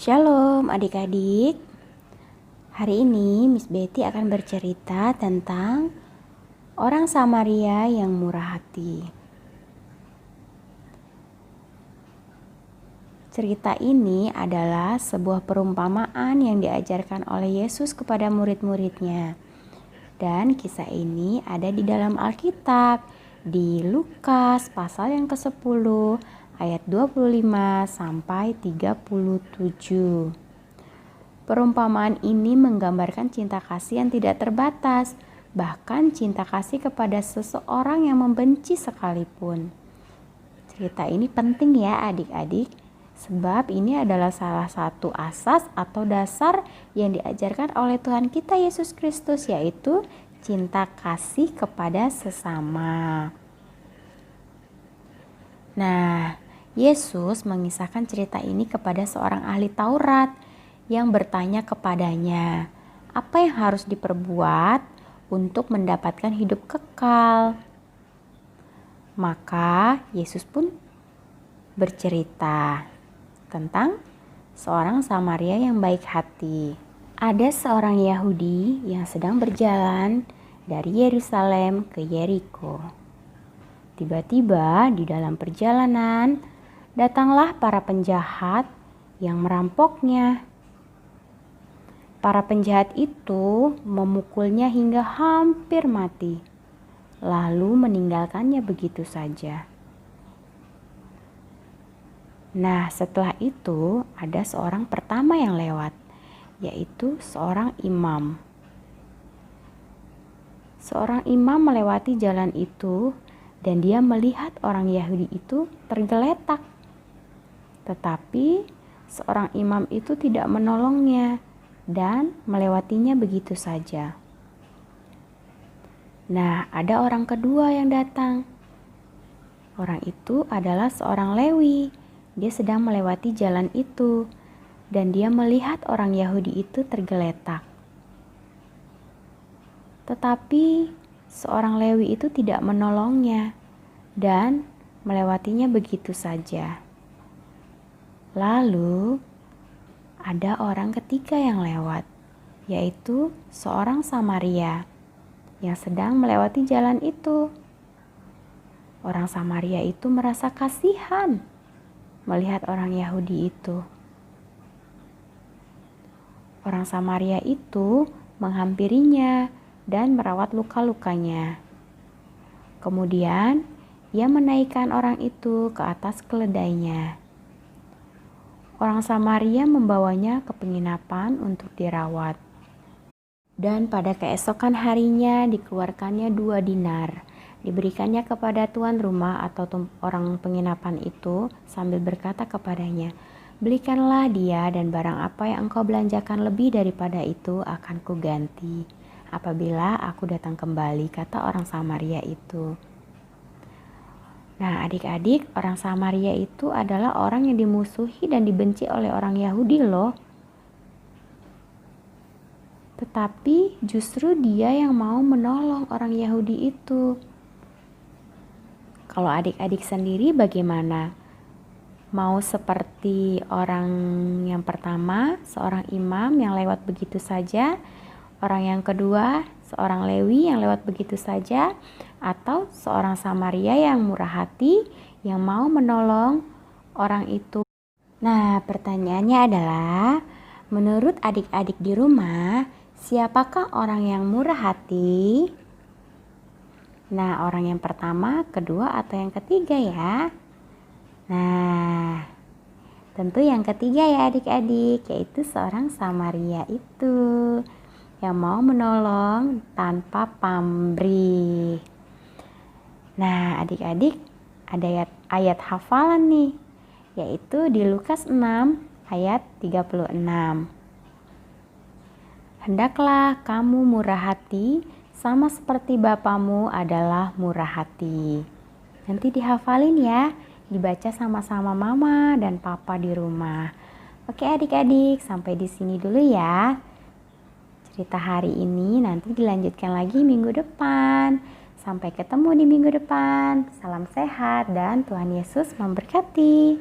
Shalom adik-adik. Hari ini Miss Betty akan bercerita tentang orang Samaria yang murah hati. Cerita ini adalah sebuah perumpamaan yang diajarkan oleh Yesus kepada murid-muridnya. Dan kisah ini ada di dalam Alkitab di Lukas pasal yang ke-10 ayat 25 sampai 37. Perumpamaan ini menggambarkan cinta kasih yang tidak terbatas, bahkan cinta kasih kepada seseorang yang membenci sekalipun. Cerita ini penting ya adik-adik, sebab ini adalah salah satu asas atau dasar yang diajarkan oleh Tuhan kita Yesus Kristus, yaitu cinta kasih kepada sesama. Nah, Yesus mengisahkan cerita ini kepada seorang ahli Taurat yang bertanya kepadanya, apa yang harus diperbuat untuk mendapatkan hidup kekal? Maka Yesus pun bercerita tentang seorang Samaria yang baik hati. Ada seorang Yahudi yang sedang berjalan dari Yerusalem ke Yeriko. Tiba-tiba di dalam perjalanan datanglah para penjahat yang merampoknya. Para penjahat itu memukulnya hingga hampir mati, lalu meninggalkannya begitu saja. Nah, setelah itu ada seorang pertama yang lewat, yaitu seorang imam. Seorang imam melewati jalan itu dan dia melihat orang Yahudi itu tergeletak. Tetapi seorang imam itu tidak menolongnya dan melewatinya begitu saja. Nah, ada orang kedua yang datang. Orang itu adalah seorang Lewi. Dia sedang melewati jalan itu dan dia melihat orang Yahudi itu tergeletak. Tetapi seorang Lewi itu tidak menolongnya dan melewatinya begitu saja. Lalu ada orang ketiga yang lewat, yaitu seorang Samaria yang sedang melewati jalan itu. Orang Samaria itu merasa kasihan melihat orang Yahudi itu. Orang Samaria itu menghampirinya dan merawat luka-lukanya. Kemudian ia menaikkan orang itu ke atas keledainya. Orang Samaria membawanya ke penginapan untuk dirawat. Dan pada keesokan harinya dikeluarkannya 2 dinar. Diberikannya kepada tuan rumah atau orang penginapan itu sambil berkata kepadanya, belikanlah dia dan barang apa yang engkau belanjakan lebih daripada itu akan kuganti apabila aku datang kembali, kata orang Samaria itu. Nah adik-adik, orang Samaria itu adalah orang yang dimusuhi dan dibenci oleh orang Yahudi loh. Tetapi justru dia yang mau menolong orang Yahudi itu. Kalau adik-adik sendiri bagaimana? Mau seperti orang yang pertama, seorang imam yang lewat begitu saja, orang yang kedua, seorang Lewi yang lewat begitu saja, atau seorang Samaria yang murah hati yang mau menolong orang itu? Nah, pertanyaannya adalah, menurut adik-adik di rumah, siapakah orang yang murah hati? Nah, orang yang pertama, kedua, atau yang ketiga ya? Nah, tentu yang ketiga ya adik-adik, yaitu seorang Samaria itu yang mau menolong tanpa pamrih. Nah, adik-adik ada ayat hafalan nih, yaitu di Lukas 6 ayat 36. Hendaklah kamu murah hati sama seperti Bapamu adalah murah hati. Nanti dihafalin ya, dibaca sama-sama mama dan papa di rumah. Oke adik-adik, sampai di sini dulu ya cerita hari ini, nanti dilanjutkan lagi minggu depan. Sampai ketemu di minggu depan. Salam sehat dan Tuhan Yesus memberkati.